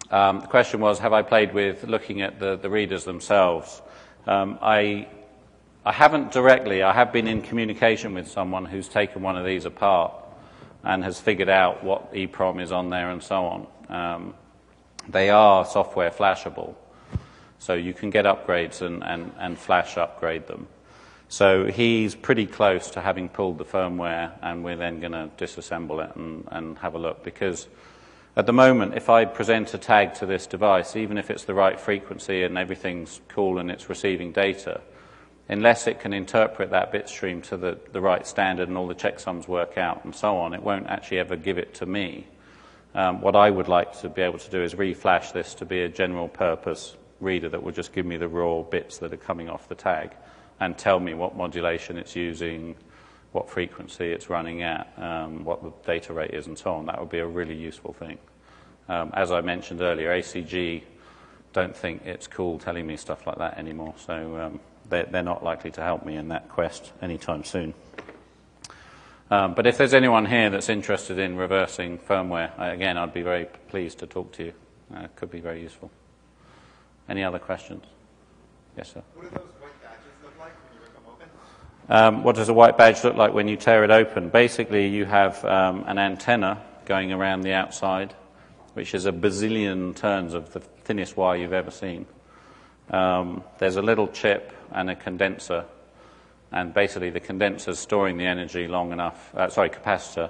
The question was, have I played with looking at the readers themselves? I haven't directly. I have been in communication with someone who's taken one of these apart and has figured out what EEPROM is on there and so on. They are software flashable, so you can get upgrades and flash upgrade them. So he's pretty close to having pulled the firmware, and we're then going to disassemble it and have a look, because at the moment, if I present a tag to this device, even if it's the right frequency and everything's cool and it's receiving data, unless it can interpret that bit stream to the right standard and all the checksums work out and so on, it won't actually ever give it to me. What I would like to be able to do is reflash this to be a general purpose reader that will just give me the raw bits that are coming off the tag and tell me what modulation it's using, what frequency it's running at, what the data rate is and so on. That would be a really useful thing. As I mentioned earlier, ACG don't think it's cool telling me stuff like that anymore, so they're not likely to help me in that quest anytime soon. But if there's anyone here that's interested in reversing firmware, again, I'd be very pleased to talk to you. It could be very useful. Any other questions? Yes, sir. What do those white badges look like when you rip them open? What does a white badge look like when you tear it open? Basically, you have an antenna going around the outside, which is a bazillion turns of the thinnest wire you've ever seen. There's a little chip and a condenser, and basically the condenser is storing the energy long enough, capacitor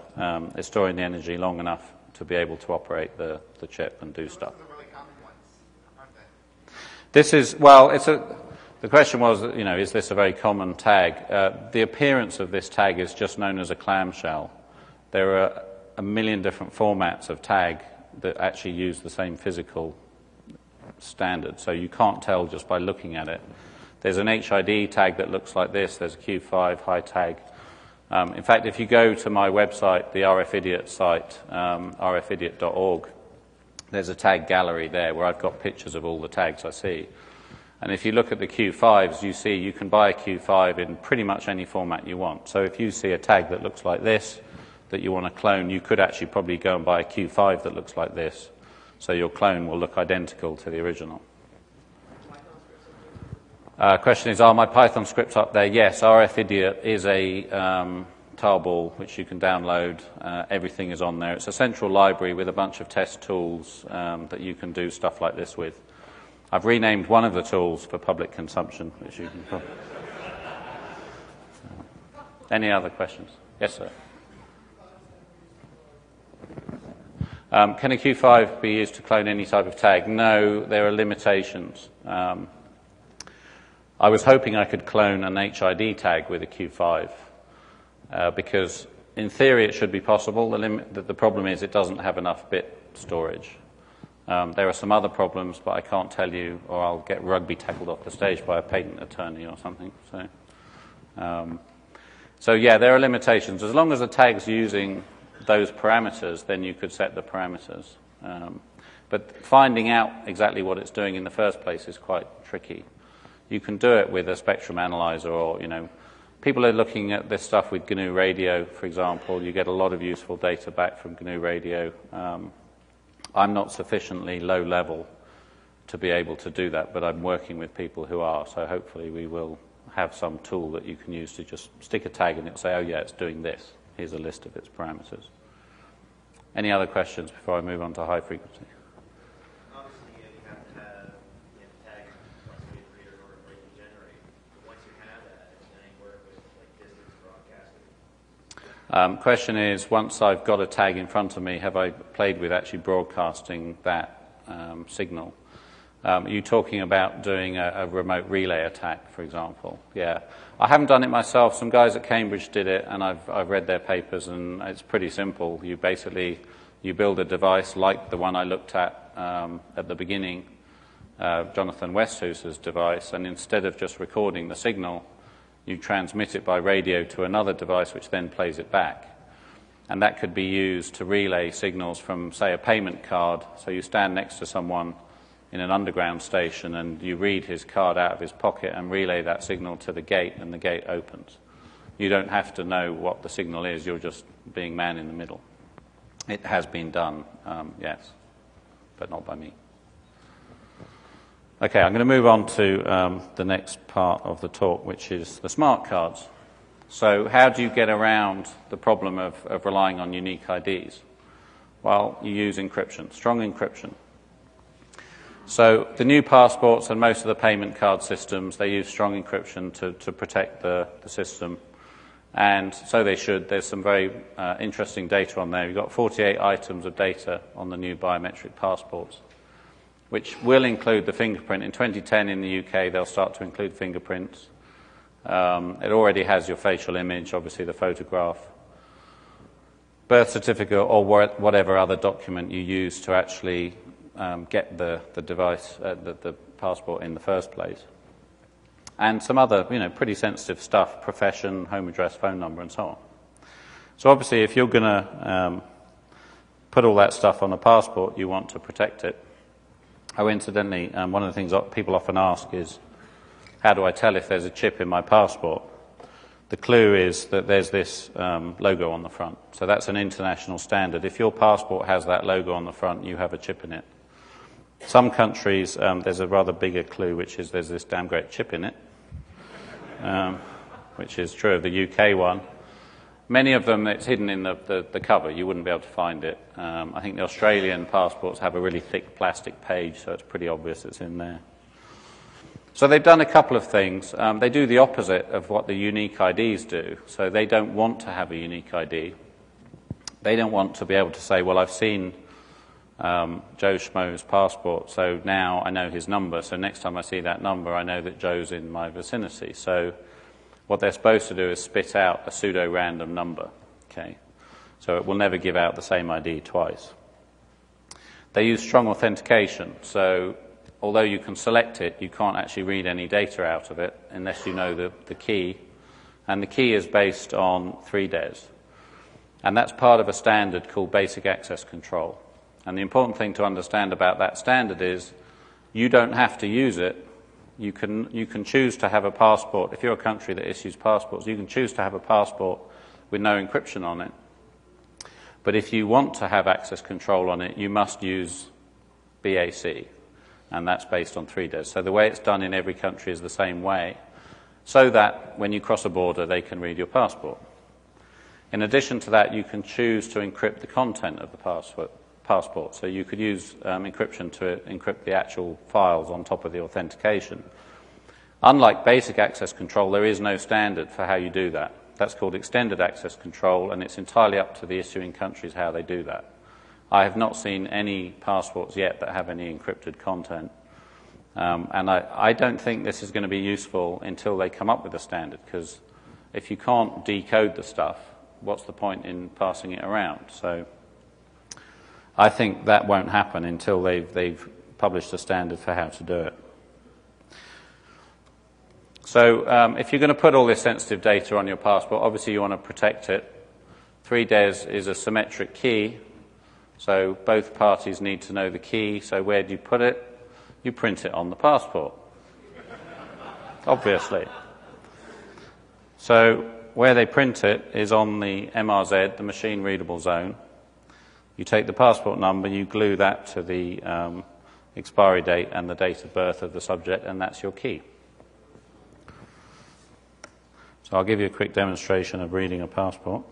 is storing the energy long enough to be able to operate the chip and do stuff. Those are the really common ones, aren't they? This is, well, the question was, is this a very common tag? The appearance of this tag is just known as a clamshell. There are a million different formats of tag that actually use the same physical standard, so you can't tell just by looking at it. There's an HID tag that looks like this. There's a Q5 high tag. In fact, if you go to my website, the RF Idiot site, rfidiot.org, there's a tag gallery there where I've got pictures of all the tags I see. And if you look at the Q5s, you see you can buy a Q5 in pretty much any format you want. So if you see a tag that looks like this that you want to clone, you could actually probably go and buy a Q5 that looks like this. So your clone will look identical to the original. Question is, are my Python scripts up there? Yes, RF Idiot is a tarball which you can download. Everything is on there. It's a central library with a bunch of test tools that you can do stuff like this with. I've renamed one of the tools for public consumption, which you can probably... Any other questions? Yes, sir. Can a Q5 be used to clone any type of tag? No, there are limitations. I was hoping I could clone an HID tag with a Q5 because in theory it should be possible. The problem is it doesn't have enough bit storage. There are some other problems, but I can't tell you, or I'll get rugby tackled off the stage by a patent attorney or something. So yeah, there are limitations. As long as the tag's using those parameters, then you could set the parameters. But finding out exactly what it's doing in the first place is quite tricky. You can do it with a spectrum analyzer, or, people are looking at this stuff with GNU Radio, for example. You get a lot of useful data back from GNU Radio. I'm not sufficiently low level to be able to do that, but I'm working with people who are, so hopefully we will have some tool that you can use to just stick a tag in it and say, oh yeah, it's doing this. Here's a list of its parameters. Any other questions before I move on to high frequency? Obviously, you have to have tags plus a reader in order for it to generate. But once you have that, then you work with distance broadcasting. Question is, once I've got a tag in front of me, have I played with actually broadcasting that signal? Are you talking about doing a remote relay attack, for example? Yeah. I haven't done it myself. Some guys at Cambridge did it, and I've read their papers, and it's pretty simple. You build a device like the one I looked at the beginning, Jonathan Westhouse's device, and instead of just recording the signal, you transmit it by radio to another device, which then plays it back. And that could be used to relay signals from, say, a payment card. So you stand next to someone in an underground station and you read his card out of his pocket and relay that signal to the gate, and the gate opens. You don't have to know what the signal is, you're just being man in the middle. It has been done, yes, but not by me. Okay, I'm going to move on to the next part of the talk, which is the smart cards. So how do you get around the problem of relying on unique IDs? Well, you use encryption, strong encryption. So the new passports and most of the payment card systems, they use strong encryption to protect the system. And so they should. There's some very interesting data on there. You've got 48 items of data on the new biometric passports, which will include the fingerprint. In 2010 in the UK, they'll start to include fingerprints. It already has your facial image, obviously the photograph, birth certificate, or whatever other document you use to actually get the device, the passport in the first place. And some other, pretty sensitive stuff, profession, home address, phone number, and so on. So obviously, if you're going to put all that stuff on a passport, you want to protect it. Oh, incidentally, one of the things that people often ask is, how do I tell if there's a chip in my passport? The clue is that there's this logo on the front. So that's an international standard. If your passport has that logo on the front, you have a chip in it. Some countries, there's a rather bigger clue, which is there's this damn great chip in it, which is true of the UK one. Many of them, it's hidden in the cover. You wouldn't be able to find it. I think the Australian passports have a really thick plastic page, so it's pretty obvious it's in there. So they've done a couple of things. They do the opposite of what the unique IDs do. So they don't want to have a unique ID. They don't want to be able to say, well, I've seen Joe Schmo's passport, so now I know his number. So next time I see that number, I know that Joe's in my vicinity. So what they're supposed to do is spit out a pseudo-random number. Okay, so it will never give out the same ID twice. They use strong authentication. So although you can select it, you can't actually read any data out of it unless you know the key. And the key is based on 3DES. And that's part of a standard called Basic Access Control. And the important thing to understand about that standard is you don't have to use it. You can choose to have a passport. If you're a country that issues passports, you can choose to have a passport with no encryption on it. But if you want to have access control on it, you must use BAC. And that's based on 3DES. So the way it's done in every country is the same way, so that when you cross a border, they can read your passport. In addition to that, you can choose to encrypt the content of the passport. So you could use encryption to encrypt the actual files on top of the authentication. Unlike basic access control, there is no standard for how you do that. That's called extended access control, and it's entirely up to the issuing countries how they do that. I have not seen any passports yet that have any encrypted content. And I don't think this is going to be useful until they come up with a standard, because if you can't decode the stuff, what's the point in passing it around? So I think that won't happen until they've published a standard for how to do it. So if you're going to put all this sensitive data on your passport, obviously you want to protect it. 3DES is a symmetric key. So both parties need to know the key. So where do you put it? You print it on the passport, obviously. So where they print it is on the MRZ, the machine readable zone. You take the passport number, you glue that to the expiry date and the date of birth of the subject, and that's your key. So I'll give you a quick demonstration of reading a passport.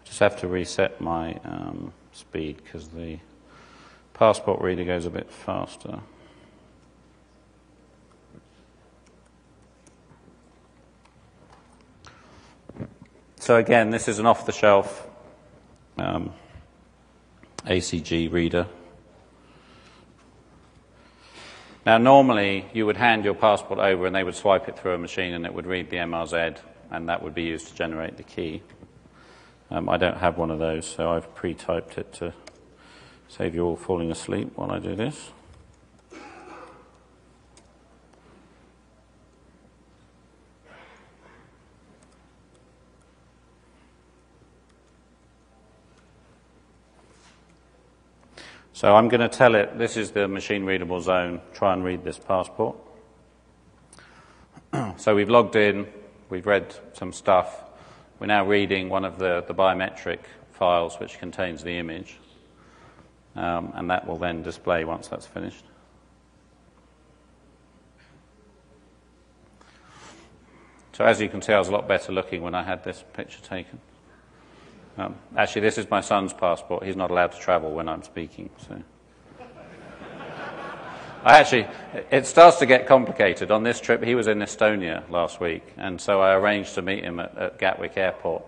Just have to reset my speed because the passport reader goes a bit faster. So again, this is an off-the-shelf ACG reader. Now normally you would hand your passport over and they would swipe it through a machine and it would read the MRZ, and that would be used to generate the key. I don't have one of those, so I've pre-typed it to save you all falling asleep while I do this. So I'm going to tell it, this is the machine readable zone, try and read this passport. So we've logged in, we've read some stuff. We're now reading one of the biometric files which contains the image, and that will then display once that's finished. So as you can see, I was a lot better looking when I had this picture taken. Actually, this is my son's passport. He's not allowed to travel when I'm speaking. So, it starts to get complicated. On this trip, he was in Estonia last week, and so I arranged to meet him at Gatwick Airport,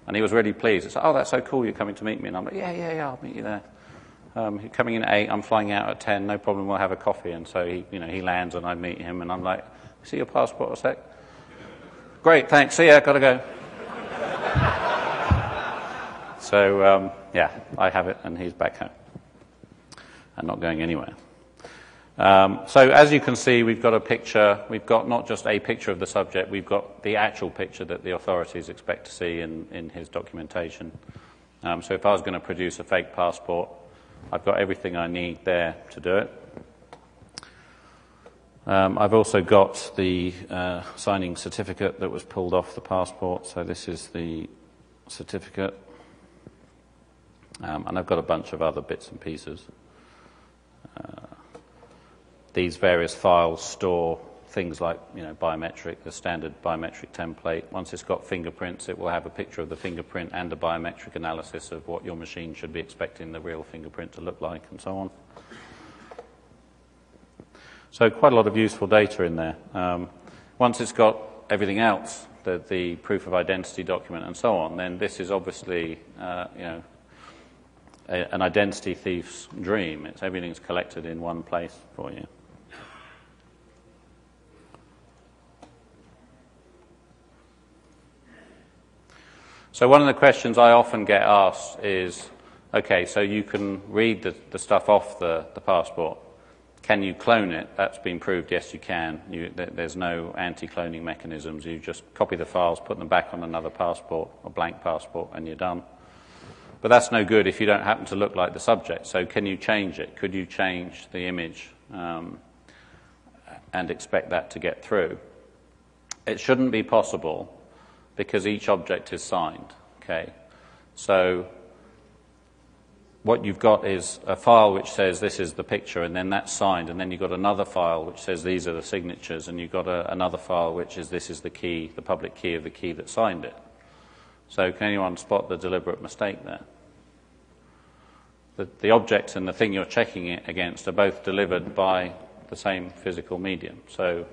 and he was really pleased. He said, "Oh, that's so cool, you're coming to meet me." And I'm like, yeah, I'll meet you there. You're coming in at 8, I'm flying out at 10, no problem, we'll have a coffee. And so he lands, and I meet him, and I'm like, "See your passport a sec?" "Great, thanks, see ya, gotta go." So, yeah, I have it, and he's back home and not going anywhere. So as you can see, we've got a picture. We've got not just a picture of the subject, we've got the actual picture that the authorities expect to see in his documentation. So if I was going to produce a fake passport, I've got everything I need there to do it. I've also got the signing certificate that was pulled off the passport. So this is the certificate. And I've got a bunch of other bits and pieces. These various files store things like, biometric, the standard biometric template. Once it's got fingerprints, it will have a picture of the fingerprint and a biometric analysis of what your machine should be expecting the real fingerprint to look like, and so on. So quite a lot of useful data in there. Once it's got everything else, the proof of identity document and so on, then this is obviously, an identity thief's dream. Everything's collected in one place for you. So one of the questions I often get asked is, okay, so you can read the stuff off the passport. Can you clone it? That's been proved, yes, you can. There's no anti-cloning mechanisms. You just copy the files, put them back on another passport, a blank passport, and you're done. But that's no good if you don't happen to look like the subject. So can you change it? Could you change the image and expect that to get through? It shouldn't be possible because each object is signed. Okay, so what you've got is a file which says this is the picture, and then that's signed, and then you've got another file which says these are the signatures, and you've got another file which is this is the key, the public key of the key that signed it. So can anyone spot the deliberate mistake there? The object and the thing you're checking it against are both delivered by the same physical medium. So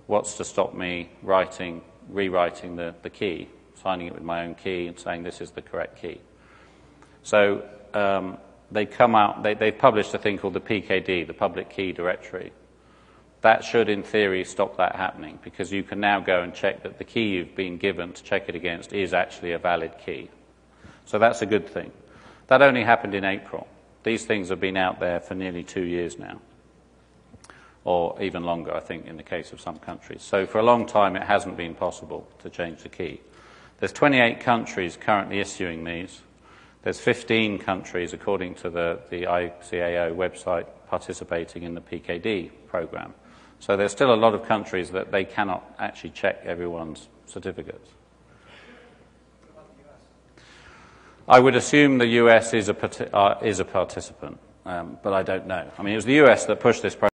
what's to stop me rewriting the key, signing it with my own key and saying this is the correct key? So they've published a thing called the PKD, the Public Key Directory. That should, in theory, stop that happening, because you can now go and check that the key you've been given to check it against is actually a valid key. So that's a good thing. That only happened in April. These things have been out there for nearly 2 years now, or even longer, I think, in the case of some countries. So for a long time, it hasn't been possible to change the key. There's 28 countries currently issuing these. There's 15 countries, according to the ICAO website, participating in the PKD program. So there's still a lot of countries that they cannot actually check everyone's certificates. What about the US? I would assume the US is a participant, but I don't know. I mean, it was the US that pushed this program.